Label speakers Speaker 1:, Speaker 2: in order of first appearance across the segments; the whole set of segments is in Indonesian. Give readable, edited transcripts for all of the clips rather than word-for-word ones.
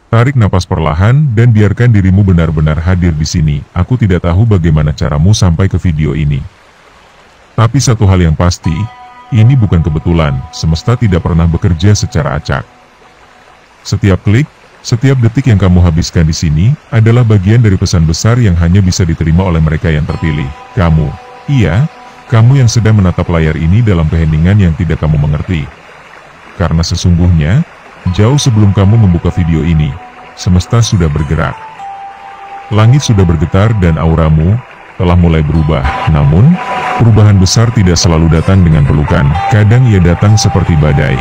Speaker 1: Tarik napas perlahan dan biarkan dirimu benar-benar hadir di sini. Aku tidak tahu bagaimana caramu sampai ke video ini. Tapi satu hal yang pasti, ini bukan kebetulan, semesta tidak pernah bekerja secara acak. Setiap klik, setiap detik yang kamu habiskan di sini, adalah bagian dari pesan besar yang hanya bisa diterima oleh mereka yang terpilih. Kamu, iya, kamu yang sedang menatap layar ini dalam keheningan yang tidak kamu mengerti. Karena sesungguhnya, jauh sebelum kamu membuka video ini, semesta sudah bergerak. Langit sudah bergetar dan auramu telah mulai berubah. Namun, perubahan besar tidak selalu datang dengan pelukan. Kadang ia datang seperti badai.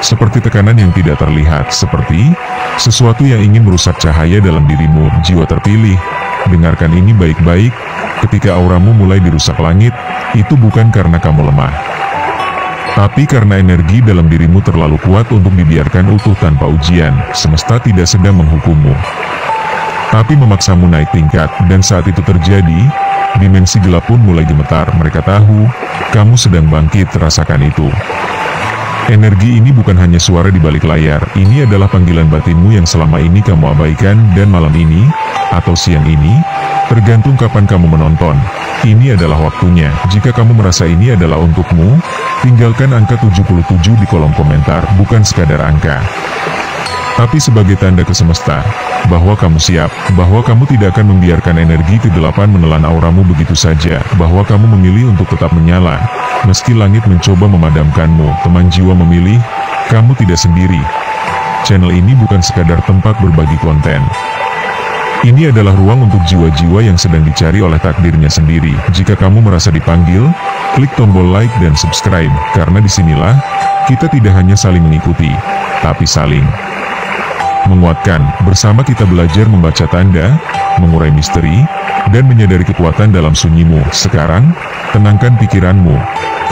Speaker 1: Seperti tekanan yang tidak terlihat, seperti sesuatu yang ingin merusak cahaya dalam dirimu. Jiwa terpilih, dengarkan ini baik-baik. Ketika auramu mulai dirusak langit, itu bukan karena kamu lemah, tapi karena energi dalam dirimu terlalu kuat untuk dibiarkan utuh tanpa ujian. Semesta tidak sedang menghukummu, tapi memaksamu naik tingkat. Dan saat itu terjadi, dimensi gelap pun mulai gemetar. Mereka tahu, kamu sedang bangkit. Rasakan itu. Energi ini bukan hanya suara di balik layar. Ini adalah panggilan batinmu yang selama ini kamu abaikan. Dan malam ini, atau siang ini, tergantung kapan kamu menonton, ini adalah waktunya. Jika kamu merasa ini adalah untukmu, tinggalkan angka 77 di kolom komentar. Bukan sekadar angka, tapi sebagai tanda ke semesta, bahwa kamu siap, bahwa kamu tidak akan membiarkan energi kegelapan menelan auramu begitu saja, bahwa kamu memilih untuk tetap menyala, meski langit mencoba memadamkanmu. Teman jiwa memilih, kamu tidak sendiri. Channel ini bukan sekadar tempat berbagi konten. Ini adalah ruang untuk jiwa-jiwa yang sedang dicari oleh takdirnya sendiri. Jika kamu merasa dipanggil, klik tombol like dan subscribe, karena disinilah, kita tidak hanya saling mengikuti, tapi saling menguatkan. Bersama kita belajar membaca tanda, mengurai misteri, dan menyadari kekuatan dalam sunyimu. Sekarang, tenangkan pikiranmu,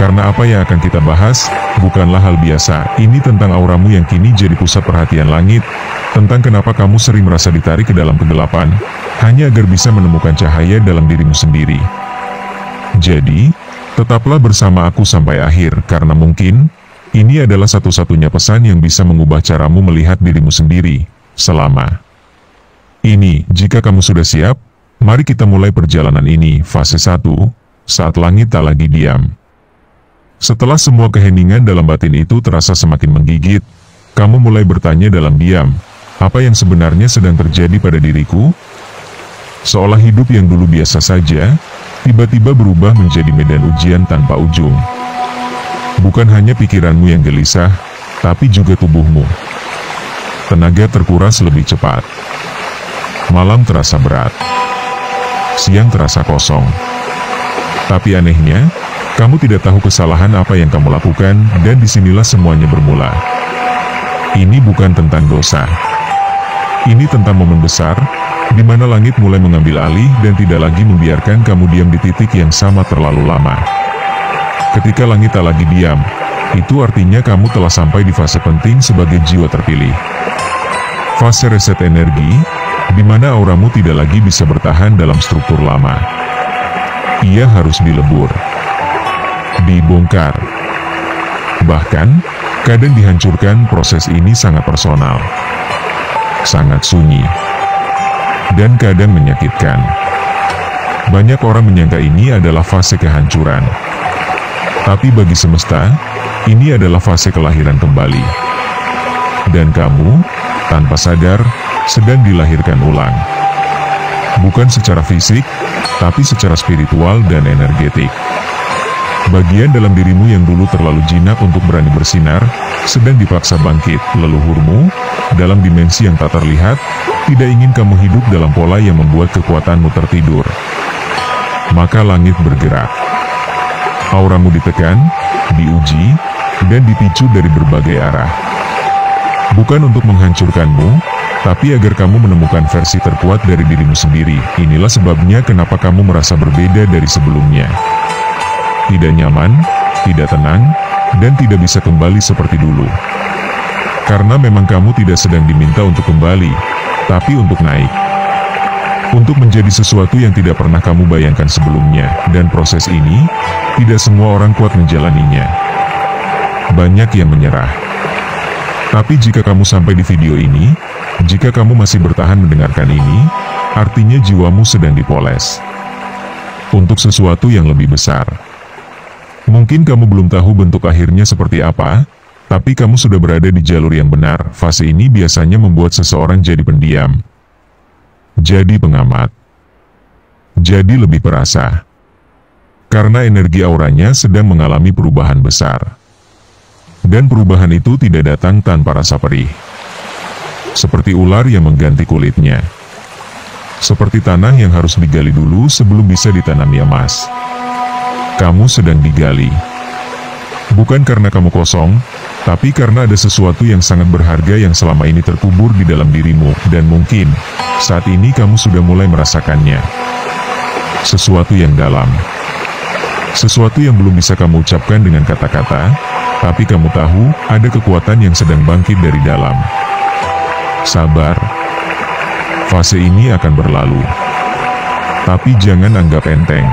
Speaker 1: karena apa yang akan kita bahas, bukanlah hal biasa. Ini tentang auramu yang kini jadi pusat perhatian langit, tentang kenapa kamu sering merasa ditarik ke dalam kegelapan, hanya agar bisa menemukan cahaya dalam dirimu sendiri. Jadi, tetaplah bersama aku sampai akhir, karena mungkin, ini adalah satu-satunya pesan yang bisa mengubah caramu melihat dirimu sendiri, selama ini. Jika kamu sudah siap, mari kita mulai perjalanan ini. Fase 1, saat langit tak lagi diam. Setelah semua keheningan dalam batin itu terasa semakin menggigit, kamu mulai bertanya dalam diam, apa yang sebenarnya sedang terjadi pada diriku? Seolah hidup yang dulu biasa saja, tiba-tiba berubah menjadi medan ujian tanpa ujung. Bukan hanya pikiranmu yang gelisah, tapi juga tubuhmu. Tenaga terkuras lebih cepat. Malam terasa berat. Siang terasa kosong. Tapi anehnya, kamu tidak tahu kesalahan apa yang kamu lakukan, dan disinilah semuanya bermula. Ini bukan tentang dosa. Ini tentang momen besar, di mana langit mulai mengambil alih dan tidak lagi membiarkan kamu diam di titik yang sama terlalu lama. Ketika langit tak lagi diam, itu artinya kamu telah sampai di fase penting sebagai jiwa terpilih. Fase reset energi, di mana auramu tidak lagi bisa bertahan dalam struktur lama. Ia harus dilebur, dibongkar, bahkan kadang dihancurkan. Proses ini sangat personal, sangat sunyi, dan kadang menyakitkan. Banyak orang menyangka ini adalah fase kehancuran, tapi bagi semesta, ini adalah fase kelahiran kembali. Dan kamu, tanpa sadar, sedang dilahirkan ulang. Bukan secara fisik, tapi secara spiritual dan energetik. Bagian dalam dirimu yang dulu terlalu jinak untuk berani bersinar, sedang dipaksa bangkit. Leluhurmu, dalam dimensi yang tak terlihat, tidak ingin kamu hidup dalam pola yang membuat kekuatanmu tertidur. Maka langit bergerak. Auramu ditekan, diuji, dan dipicu dari berbagai arah. Bukan untuk menghancurkanmu, tapi agar kamu menemukan versi terkuat dari dirimu sendiri. Inilah sebabnya kenapa kamu merasa berbeda dari sebelumnya. Tidak nyaman, tidak tenang, dan tidak bisa kembali seperti dulu. Karena memang kamu tidak sedang diminta untuk kembali, tapi untuk naik. Untuk menjadi sesuatu yang tidak pernah kamu bayangkan sebelumnya. Dan proses ini, tidak semua orang kuat menjalaninya. Banyak yang menyerah. Tapi jika kamu sampai di video ini, Jika kamu masih bertahan mendengarkan ini, artinya jiwamu sedang dipoles untuk sesuatu yang lebih besar. Mungkin kamu belum tahu bentuk akhirnya seperti apa, tapi kamu sudah berada di jalur yang benar. Fase ini biasanya membuat seseorang jadi pendiam, jadi pengamat, jadi lebih perasa. Karena energi auranya sedang mengalami perubahan besar. Dan perubahan itu tidak datang tanpa rasa perih. Seperti ular yang mengganti kulitnya. Seperti tanah yang harus digali dulu sebelum bisa ditanami emas. Kamu sedang digali. Bukan karena kamu kosong, tapi karena ada sesuatu yang sangat berharga yang selama ini terkubur di dalam dirimu. Dan mungkin, saat ini kamu sudah mulai merasakannya. Sesuatu yang dalam. Sesuatu yang belum bisa kamu ucapkan dengan kata-kata, tapi kamu tahu, ada kekuatan yang sedang bangkit dari dalam. Sabar. Fase ini akan berlalu. Tapi jangan anggap enteng.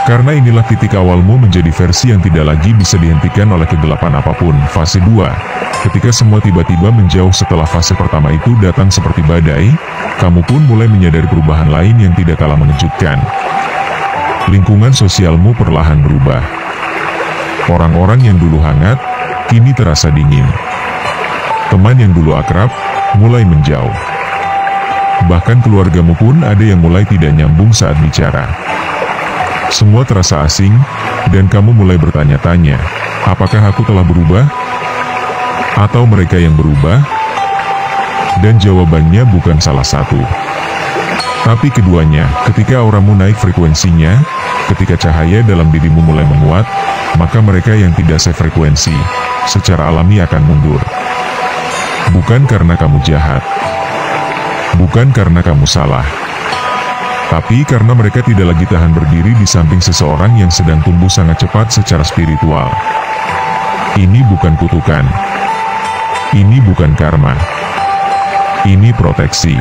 Speaker 1: Karena inilah titik awalmu menjadi versi yang tidak lagi bisa dihentikan oleh kegelapan apapun. Fase 2. Ketika semua tiba-tiba menjauh setelah fase pertama itu datang seperti badai, kamu pun mulai menyadari perubahan lain yang tidak kalah mengejutkan. Lingkungan sosialmu perlahan berubah. Orang-orang yang dulu hangat, kini terasa dingin. Teman yang dulu akrab, mulai menjauh. Bahkan keluargamu pun ada yang mulai tidak nyambung saat bicara. Semua terasa asing, dan kamu mulai bertanya-tanya, apakah aku telah berubah? Atau mereka yang berubah? Dan jawabannya bukan salah satu. Tapi keduanya, ketika auramu naik frekuensinya, ketika cahaya dalam dirimu mulai menguat, maka mereka yang tidak sefrekuensi, secara alami akan mundur. Bukan karena kamu jahat. Bukan karena kamu salah. Tapi karena mereka tidak lagi tahan berdiri di samping seseorang yang sedang tumbuh sangat cepat secara spiritual. Ini bukan kutukan. Ini bukan karma. Ini proteksi.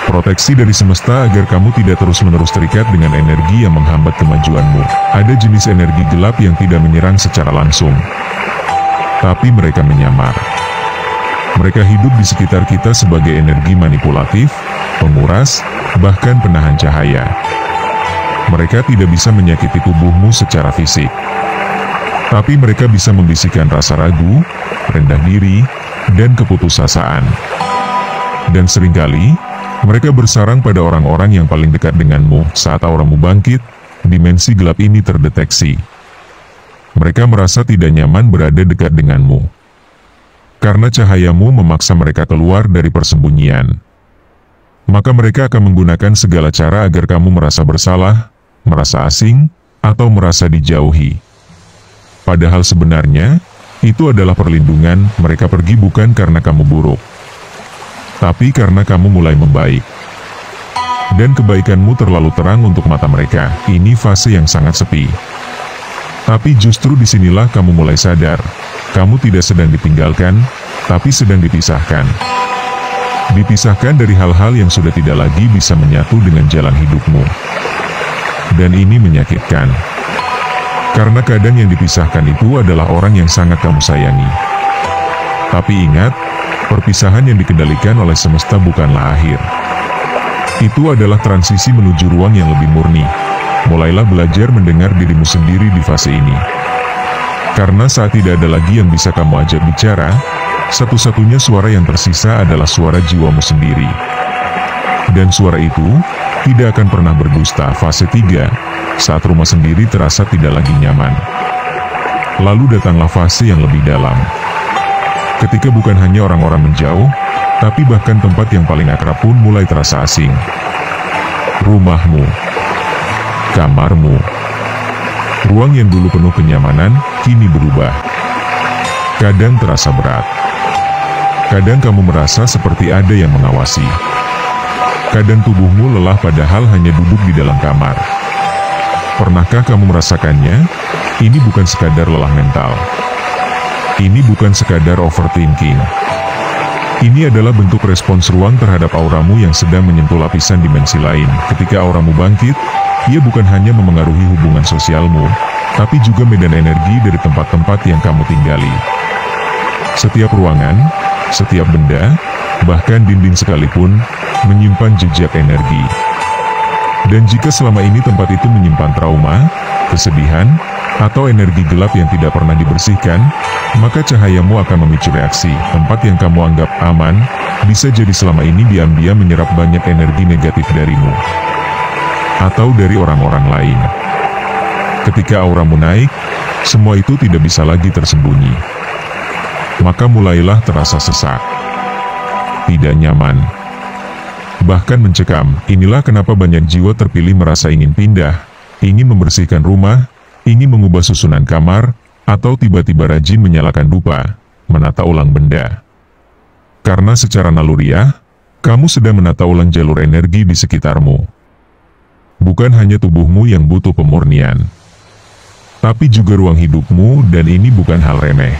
Speaker 1: Proteksi dari semesta agar kamu tidak terus-menerus terikat dengan energi yang menghambat kemajuanmu. Ada jenis energi gelap yang tidak menyerang secara langsung. Tapi mereka menyamar. Mereka hidup di sekitar kita sebagai energi manipulatif, penguras, bahkan penahan cahaya. Mereka tidak bisa menyakiti tubuhmu secara fisik. Tapi mereka bisa membisikkan rasa ragu, rendah diri, dan keputusasaan. Dan seringkali, mereka bersarang pada orang-orang yang paling dekat denganmu. Saat auramu bangkit, dimensi gelap ini terdeteksi. Mereka merasa tidak nyaman berada dekat denganmu. Karena cahayamu memaksa mereka keluar dari persembunyian. Maka mereka akan menggunakan segala cara agar kamu merasa bersalah, merasa asing, atau merasa dijauhi. Padahal sebenarnya, itu adalah perlindungan. Mereka pergi bukan karena kamu buruk, tapi karena kamu mulai membaik. Dan kebaikanmu terlalu terang untuk mata mereka. Ini fase yang sangat sepi. Tapi justru disinilah kamu mulai sadar, kamu tidak sedang ditinggalkan, tapi sedang dipisahkan. Dipisahkan dari hal-hal yang sudah tidak lagi bisa menyatu dengan jalan hidupmu. Dan ini menyakitkan. Karena kadang yang dipisahkan itu adalah orang yang sangat kamu sayangi. Tapi ingat, perpisahan yang dikendalikan oleh semesta bukanlah akhir. Itu adalah transisi menuju ruang yang lebih murni. Mulailah belajar mendengar dirimu sendiri di fase ini. Karena saat tidak ada lagi yang bisa kamu ajak bicara, satu-satunya suara yang tersisa adalah suara jiwamu sendiri. Dan suara itu tidak akan pernah berdusta. Fase 3, saat rumah sendiri terasa tidak lagi nyaman. Lalu datanglah fase yang lebih dalam. Ketika bukan hanya orang-orang menjauh, tapi bahkan tempat yang paling akrab pun mulai terasa asing. Rumahmu, kamarmu, ruang yang dulu penuh kenyamanan, kini berubah. Kadang terasa berat. Kadang kamu merasa seperti ada yang mengawasi. Kadang tubuhmu lelah padahal hanya duduk di dalam kamar. Pernahkah kamu merasakannya? Ini bukan sekadar lelah mental. Ini bukan sekadar overthinking. Ini adalah bentuk respons ruang terhadap auramu yang sedang menyentuh lapisan dimensi lain. Ketika auramu bangkit, ia bukan hanya memengaruhi hubungan sosialmu, tapi juga medan energi dari tempat-tempat yang kamu tinggali. Setiap ruangan, setiap benda, bahkan dinding sekalipun, menyimpan jejak energi. Dan jika selama ini tempat itu menyimpan trauma, kesedihan, atau energi gelap yang tidak pernah dibersihkan, maka cahayamu akan memicu reaksi. Tempat yang kamu anggap aman, bisa jadi selama ini diam-diam menyerap banyak energi negatif darimu, atau dari orang-orang lain. Ketika auramu naik, semua itu tidak bisa lagi tersembunyi. Maka mulailah terasa sesak, tidak nyaman, bahkan mencekam. Inilah kenapa banyak jiwa terpilih merasa ingin pindah, ingin membersihkan rumah, ingin mengubah susunan kamar, atau tiba-tiba rajin menyalakan dupa, menata ulang benda. Karena secara naluriah, kamu sedang menata ulang jalur energi di sekitarmu. Bukan hanya tubuhmu yang butuh pemurnian, tapi juga ruang hidupmu, dan ini bukan hal remeh.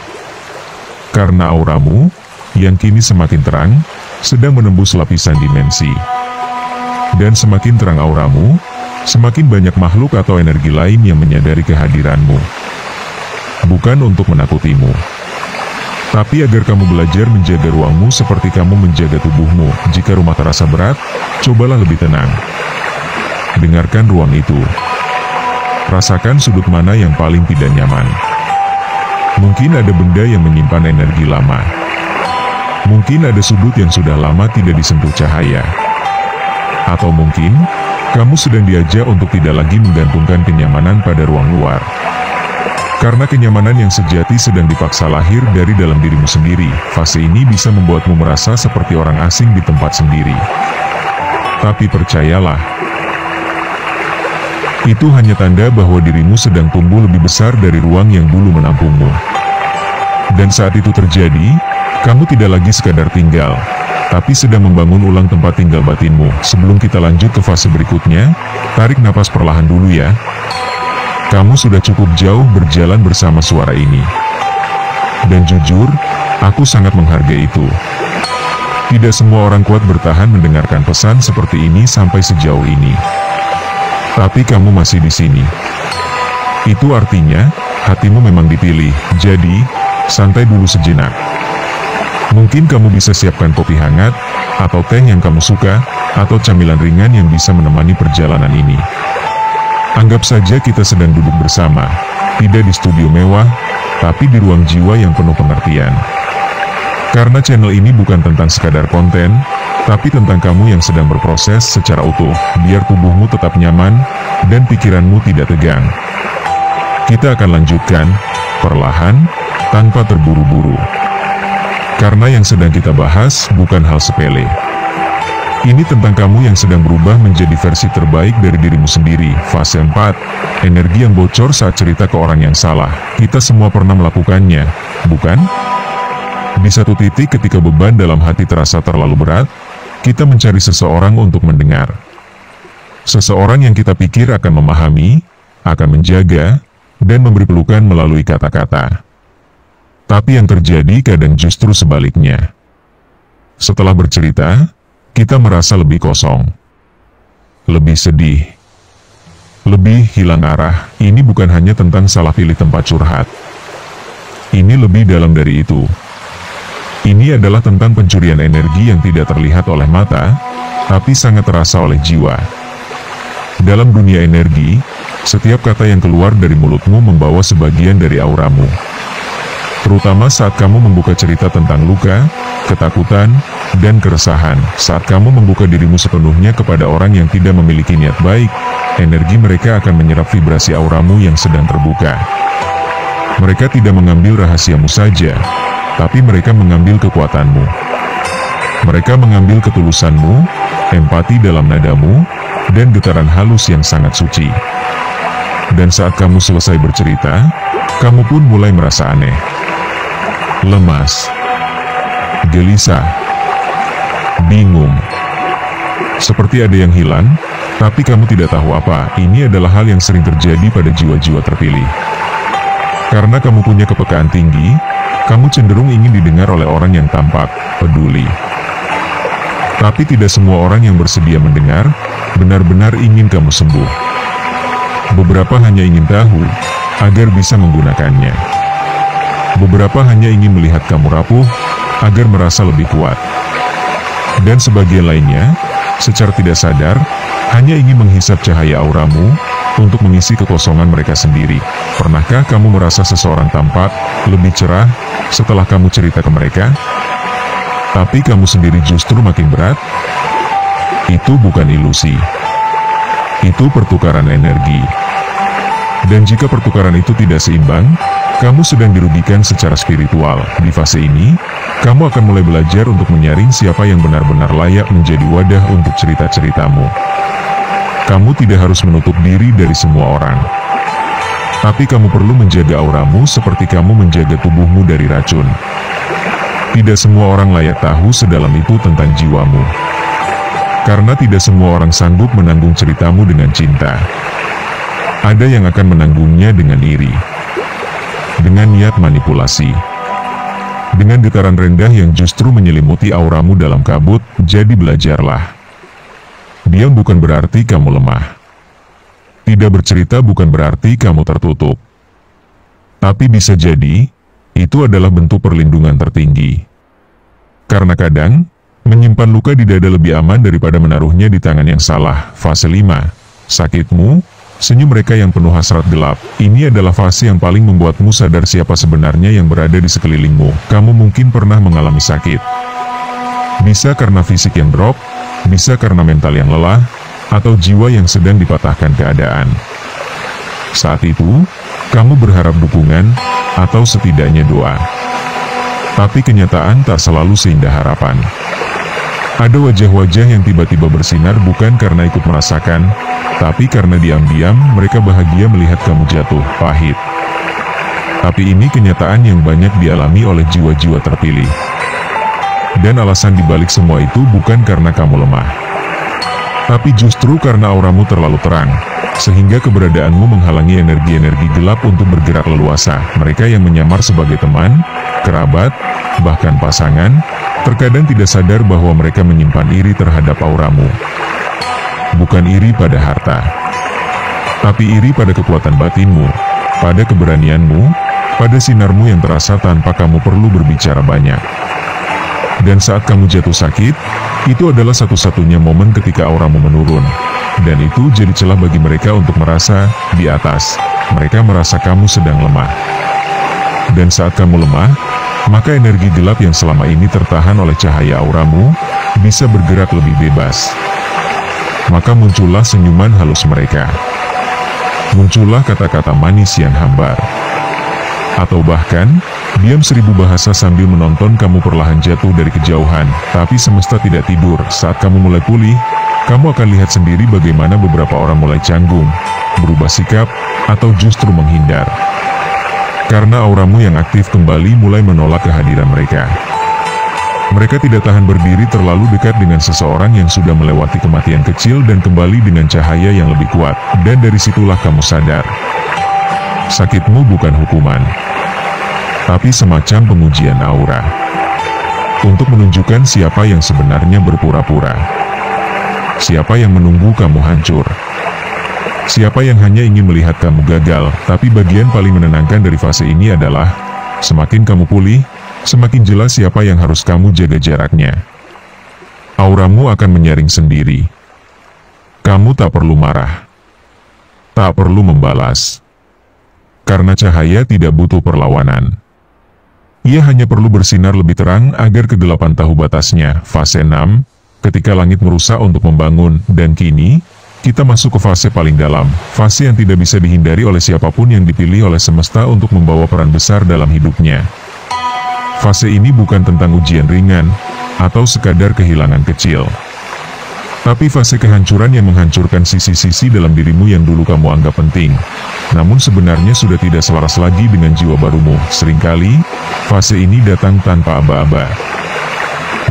Speaker 1: Karena auramu, yang kini semakin terang, sedang menembus lapisan dimensi. Dan semakin terang auramu, semakin banyak makhluk atau energi lain yang menyadari kehadiranmu. Bukan untuk menakutimu, tapi agar kamu belajar menjaga ruangmu seperti kamu menjaga tubuhmu. Jika rumah terasa berat, cobalah lebih tenang. Dengarkan ruang itu. Rasakan sudut mana yang paling tidak nyaman. Mungkin ada benda yang menyimpan energi lama. Mungkin ada sudut yang sudah lama tidak disentuh cahaya. Atau mungkin, kamu sedang diajak untuk tidak lagi menggantungkan kenyamanan pada ruang luar. Karena kenyamanan yang sejati sedang dipaksa lahir dari dalam dirimu sendiri. Fase ini bisa membuatmu merasa seperti orang asing di tempat sendiri. Tapi percayalah, itu hanya tanda bahwa dirimu sedang tumbuh lebih besar dari ruang yang dulu menampungmu. Dan saat itu terjadi, kamu tidak lagi sekadar tinggal, tapi sedang membangun ulang tempat tinggal batinmu. Sebelum kita lanjut ke fase berikutnya, tarik napas perlahan dulu ya. Kamu sudah cukup jauh berjalan bersama suara ini. Dan jujur, aku sangat menghargai itu. Tidak semua orang kuat bertahan mendengarkan pesan seperti ini sampai sejauh ini. Tapi kamu masih di sini. Itu artinya, hatimu memang dipilih. Jadi, santai dulu sejenak. Mungkin kamu bisa siapkan kopi hangat, atau teh yang kamu suka, atau camilan ringan yang bisa menemani perjalanan ini. Anggap saja kita sedang duduk bersama, tidak di studio mewah, tapi di ruang jiwa yang penuh pengertian. Karena channel ini bukan tentang sekadar konten, tapi tentang kamu yang sedang berproses secara utuh, biar tubuhmu tetap nyaman, dan pikiranmu tidak tegang. Kita akan lanjutkan, perlahan, tanpa terburu-buru. Karena yang sedang kita bahas bukan hal sepele. Ini tentang kamu yang sedang berubah menjadi versi terbaik dari dirimu sendiri. Fase 4, energi yang bocor saat cerita ke orang yang salah. Kita semua pernah melakukannya, bukan? Di satu titik ketika beban dalam hati terasa terlalu berat, kita mencari seseorang untuk mendengar. Seseorang yang kita pikir akan memahami, akan menjaga, dan memberi pelukan melalui kata-kata. Tapi yang terjadi kadang justru sebaliknya. Setelah bercerita, kita merasa lebih kosong, lebih sedih, lebih hilang arah. Ini bukan hanya tentang salah pilih tempat curhat. Ini lebih dalam dari itu. Ini adalah tentang pencurian energi yang tidak terlihat oleh mata, tapi sangat terasa oleh jiwa. Dalam dunia energi, setiap kata yang keluar dari mulutmu membawa sebagian dari auramu. Terutama saat kamu membuka cerita tentang luka, ketakutan, dan keresahan. Saat kamu membuka dirimu sepenuhnya kepada orang yang tidak memiliki niat baik, energi mereka akan menyerap vibrasi auramu yang sedang terbuka. Mereka tidak mengambil rahasiamu saja, tapi mereka mengambil kekuatanmu. Mereka mengambil ketulusanmu, empati dalam nadamu, dan getaran halus yang sangat suci. Dan saat kamu selesai bercerita, kamu pun mulai merasa aneh, lemas, gelisah, bingung. Seperti ada yang hilang, tapi kamu tidak tahu apa. Ini adalah hal yang sering terjadi pada jiwa-jiwa terpilih. Karena kamu punya kepekaan tinggi, kamu cenderung ingin didengar oleh orang yang tampak peduli. Tapi tidak semua orang yang bersedia mendengar, benar-benar ingin kamu sembuh. Beberapa hanya ingin tahu, agar bisa menggunakannya. Beberapa hanya ingin melihat kamu rapuh, agar merasa lebih kuat. Dan sebagian lainnya, secara tidak sadar, hanya ingin menghisap cahaya auramu, untuk mengisi kekosongan mereka sendiri. Pernahkah kamu merasa seseorang tampak lebih cerah, setelah kamu cerita ke mereka? Tapi kamu sendiri justru makin berat? Itu bukan ilusi. Itu pertukaran energi. Dan jika pertukaran itu tidak seimbang, kamu sedang dirugikan secara spiritual. Di fase ini, kamu akan mulai belajar untuk menyaring siapa yang benar-benar layak menjadi wadah untuk cerita-ceritamu. Kamu tidak harus menutup diri dari semua orang. Tapi kamu perlu menjaga auramu seperti kamu menjaga tubuhmu dari racun. Tidak semua orang layak tahu sedalam itu tentang jiwamu. Karena tidak semua orang sanggup menanggung ceritamu dengan cinta. Ada yang akan menanggungnya dengan iri, dengan niat manipulasi, dengan getaran rendah yang justru menyelimuti auramu dalam kabut. Jadi belajarlah. Diam bukan berarti kamu lemah. Tidak bercerita bukan berarti kamu tertutup. Tapi bisa jadi, itu adalah bentuk perlindungan tertinggi. Karena kadang, menyimpan luka di dada lebih aman daripada menaruhnya di tangan yang salah. Fase 5. Sakitmu, senyum mereka yang penuh hasrat gelap. Ini adalah fase yang paling membuatmu sadar siapa sebenarnya yang berada di sekelilingmu. Kamu mungkin pernah mengalami sakit. Bisa karena fisik yang drop, bisa karena mental yang lelah, atau jiwa yang sedang dipatahkan keadaan. Saat itu, kamu berharap dukungan, atau setidaknya doa. Tapi kenyataan tak selalu seindah harapan. Ada wajah-wajah yang tiba-tiba bersinar bukan karena ikut merasakan, tapi karena diam-diam mereka bahagia melihat kamu jatuh. Pahit. Tapi ini kenyataan yang banyak dialami oleh jiwa-jiwa terpilih. Dan alasan dibalik semua itu bukan karena kamu lemah, tapi justru karena auramu terlalu terang, sehingga keberadaanmu menghalangi energi-energi gelap untuk bergerak leluasa. Mereka yang menyamar sebagai teman, kerabat, bahkan pasangan, terkadang tidak sadar bahwa mereka menyimpan iri terhadap auramu. Bukan iri pada harta, tapi iri pada kekuatan batinmu, pada keberanianmu, pada sinarmu yang terasa tanpa kamu perlu berbicara banyak. Dan saat kamu jatuh sakit, itu adalah satu-satunya momen ketika auramu menurun. Dan itu jadi celah bagi mereka untuk merasa di atas. Mereka merasa kamu sedang lemah. Dan saat kamu lemah, maka energi gelap yang selama ini tertahan oleh cahaya auramu, bisa bergerak lebih bebas. Maka muncullah senyuman halus mereka. Muncullah kata-kata manis yang hambar. Atau bahkan, diam 1000 bahasa sambil menonton kamu perlahan jatuh dari kejauhan. Tapi semesta tidak tidur. Saat kamu mulai pulih, kamu akan lihat sendiri bagaimana beberapa orang mulai canggung, berubah sikap, atau justru menghindar. Karena auramu yang aktif kembali mulai menolak kehadiran mereka. Mereka tidak tahan berdiri terlalu dekat dengan seseorang yang sudah melewati kematian kecil dan kembali dengan cahaya yang lebih kuat. Dan dari situlah kamu sadar. Sakitmu bukan hukuman, tapi semacam pengujian aura. Untuk menunjukkan siapa yang sebenarnya berpura-pura. Siapa yang menunggu kamu hancur. Siapa yang hanya ingin melihat kamu gagal. Tapi bagian paling menenangkan dari fase ini adalah, semakin kamu pulih, semakin jelas siapa yang harus kamu jaga jaraknya. Auramu akan menyaring sendiri. Kamu tak perlu marah. Tak perlu membalas. Karena cahaya tidak butuh perlawanan. Ia hanya perlu bersinar lebih terang agar kegelapan tahu batasnya. Fase 6, ketika langit merusak untuk membangun. Dan kini, kita masuk ke fase paling dalam. Fase yang tidak bisa dihindari oleh siapapun yang dipilih oleh semesta untuk membawa peran besar dalam hidupnya. Fase ini bukan tentang ujian ringan, atau sekadar kehilangan kecil. Tapi fase kehancuran yang menghancurkan sisi-sisi dalam dirimu yang dulu kamu anggap penting. Namun sebenarnya sudah tidak selaras lagi dengan jiwa barumu. Seringkali, fase ini datang tanpa aba-aba.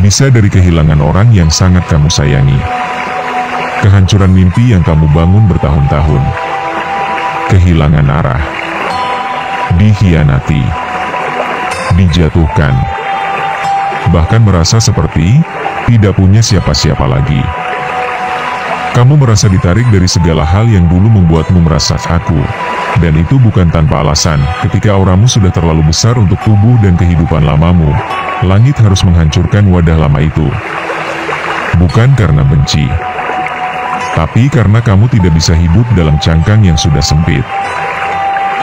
Speaker 1: Bisa dari kehilangan orang yang sangat kamu sayangi. Kehancuran mimpi yang kamu bangun bertahun-tahun. Kehilangan arah. Dikhianati. Dijatuhkan. Bahkan merasa seperti tidak punya siapa-siapa lagi. Kamu merasa ditarik dari segala hal yang dulu membuatmu merasa aku. Dan itu bukan tanpa alasan. Ketika auramu sudah terlalu besar untuk tubuh dan kehidupan lamamu, langit harus menghancurkan wadah lama itu. bukan karena benci, tapi karena kamu tidak bisa hidup dalam cangkang yang sudah sempit.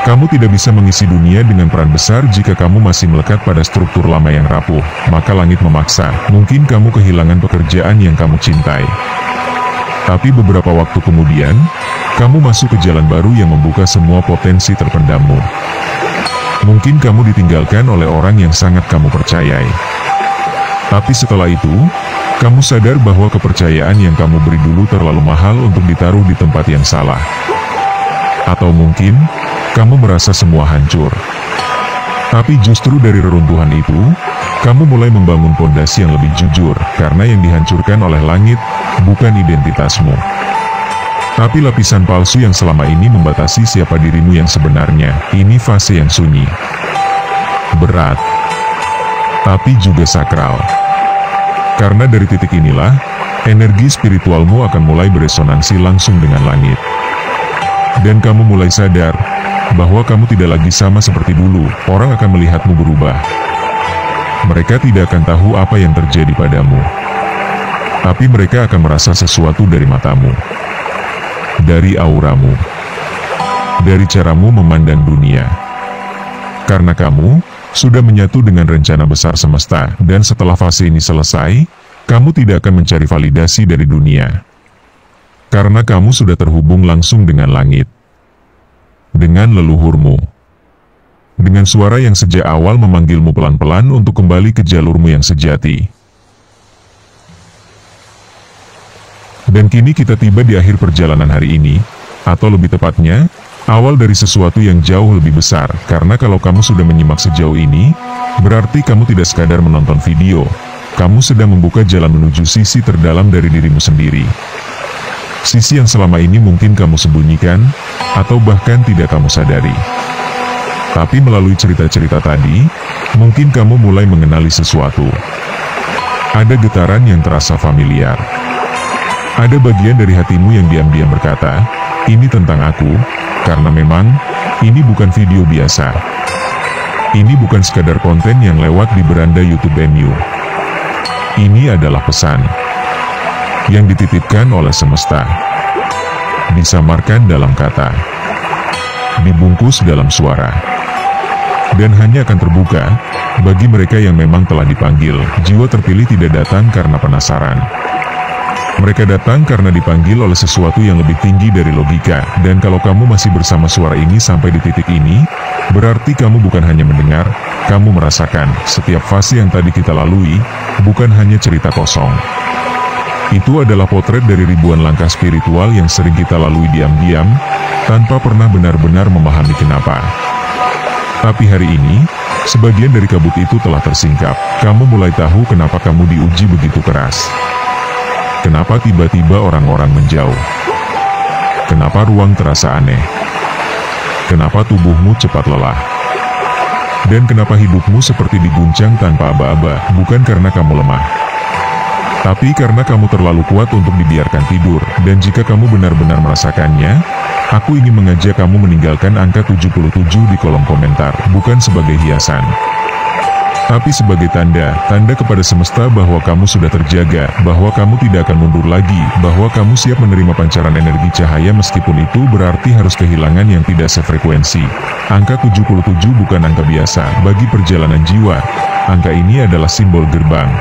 Speaker 1: Kamu tidak bisa mengisi dunia dengan peran besar jika kamu masih melekat pada struktur lama yang rapuh, maka langit memaksa. Mungkin kamu kehilangan pekerjaan yang kamu cintai. Tapi beberapa waktu kemudian, kamu masuk ke jalan baru yang membuka semua potensi terpendammu. Mungkin kamu ditinggalkan oleh orang yang sangat kamu percayai. Tapi setelah itu, kamu sadar bahwa kepercayaan yang kamu beri dulu terlalu mahal untuk ditaruh di tempat yang salah. Atau mungkin, kamu merasa semua hancur. Tapi justru dari reruntuhan itu, kamu mulai membangun pondasi yang lebih jujur, karena yang dihancurkan oleh langit, bukan identitasmu. Tapi lapisan palsu yang selama ini membatasi siapa dirimu yang sebenarnya. Ini fase yang sunyi, berat, tapi juga sakral. Karena dari titik inilah, energi spiritualmu akan mulai beresonansi langsung dengan langit. Dan kamu mulai sadar bahwa kamu tidak lagi sama seperti dulu. Orang akan melihatmu berubah. Mereka tidak akan tahu apa yang terjadi padamu, tapi mereka akan merasa sesuatu dari matamu, dari auramu, dari caramu memandang dunia. Karena kamu sudah menyatu dengan rencana besar semesta, dan setelah fase ini selesai, kamu tidak akan mencari validasi dari dunia. Karena kamu sudah terhubung langsung dengan langit, dengan leluhurmu, dengan suara yang sejak awal memanggilmu pelan-pelan untuk kembali ke jalurmu yang sejati. Dan kini kita tiba di akhir perjalanan hari ini, atau lebih tepatnya, awal dari sesuatu yang jauh lebih besar. Karena kalau kamu sudah menyimak sejauh ini, berarti kamu tidak sekadar menonton video, kamu sedang membuka jalan menuju sisi terdalam dari dirimu sendiri. Sisi yang selama ini mungkin kamu sembunyikan, atau bahkan tidak kamu sadari. Tapi melalui cerita-cerita tadi, mungkin kamu mulai mengenali sesuatu. Ada getaran yang terasa familiar. Ada bagian dari hatimu yang diam-diam berkata, ini tentang aku, karena memang, ini bukan video biasa. Ini bukan sekadar konten yang lewat di beranda YouTube MU. Ini adalah pesan yang dititipkan oleh semesta, disamarkan dalam kata, dibungkus dalam suara, dan hanya akan terbuka bagi mereka yang memang telah dipanggil. Jiwa terpilih tidak datang karena penasaran. Mereka datang karena dipanggil oleh sesuatu yang lebih tinggi dari logika. Dan kalau kamu masih bersama suara ini sampai di titik ini, berarti kamu bukan hanya mendengar, kamu merasakan. Setiap fase yang tadi kita lalui, bukan hanya cerita kosong. Itu adalah potret dari ribuan langkah spiritual yang sering kita lalui diam-diam, tanpa pernah benar-benar memahami kenapa. Tapi hari ini, sebagian dari kabut itu telah tersingkap. Kamu mulai tahu kenapa kamu diuji begitu keras. Kenapa tiba-tiba orang-orang menjauh? Kenapa ruang terasa aneh? Kenapa tubuhmu cepat lelah? Dan kenapa hidupmu seperti diguncang tanpa aba-aba? Bukan karena kamu lemah, tapi karena kamu terlalu kuat untuk dibiarkan tidur. Dan jika kamu benar-benar merasakannya, aku ingin mengajak kamu meninggalkan angka 77 di kolom komentar, bukan sebagai hiasan, tapi sebagai tanda kepada semesta bahwa kamu sudah terjaga, bahwa kamu tidak akan mundur lagi, bahwa kamu siap menerima pancaran energi cahaya meskipun itu berarti harus kehilangan yang tidak sefrekuensi. Angka 77 bukan angka biasa bagi perjalanan jiwa. Angka ini adalah simbol gerbang.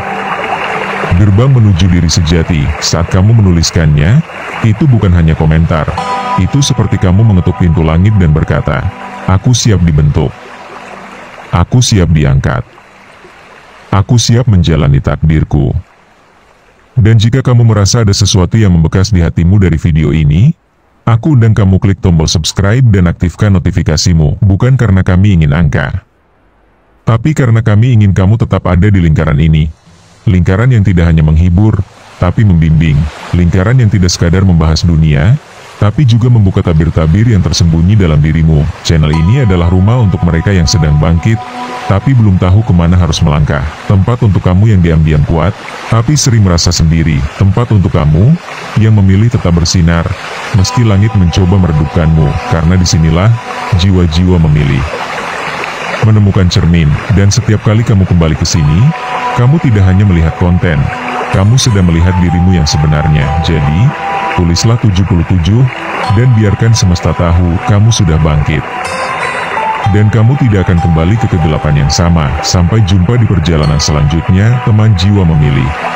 Speaker 1: Gerbang menuju diri sejati. Saat kamu menuliskannya, itu bukan hanya komentar. Itu seperti kamu mengetuk pintu langit dan berkata, aku siap dibentuk. Aku siap diangkat. Aku siap menjalani takdirku. Dan jika kamu merasa ada sesuatu yang membekas di hatimu dari video ini, aku undang kamu klik tombol subscribe dan aktifkan notifikasimu, bukan karena kami ingin angka, tapi karena kami ingin kamu tetap ada di lingkaran ini. Lingkaran yang tidak hanya menghibur, tapi membimbing. Lingkaran yang tidak sekadar membahas dunia, tapi juga membuka tabir-tabir yang tersembunyi dalam dirimu. Channel ini adalah rumah untuk mereka yang sedang bangkit, tapi belum tahu kemana harus melangkah. Tempat untuk kamu yang diam-diam kuat, tapi sering merasa sendiri. Tempat untuk kamu yang memilih tetap bersinar, meski langit mencoba meredupkanmu. Karena disinilah jiwa-jiwa memilih, menemukan cermin. Dan setiap kali kamu kembali ke sini, kamu tidak hanya melihat konten, kamu sedang melihat dirimu yang sebenarnya. Jadi, tulislah 77, dan biarkan semesta tahu kamu sudah bangkit. Dan kamu tidak akan kembali ke kegelapan yang sama. Sampai jumpa di perjalanan selanjutnya, teman jiwa memilih.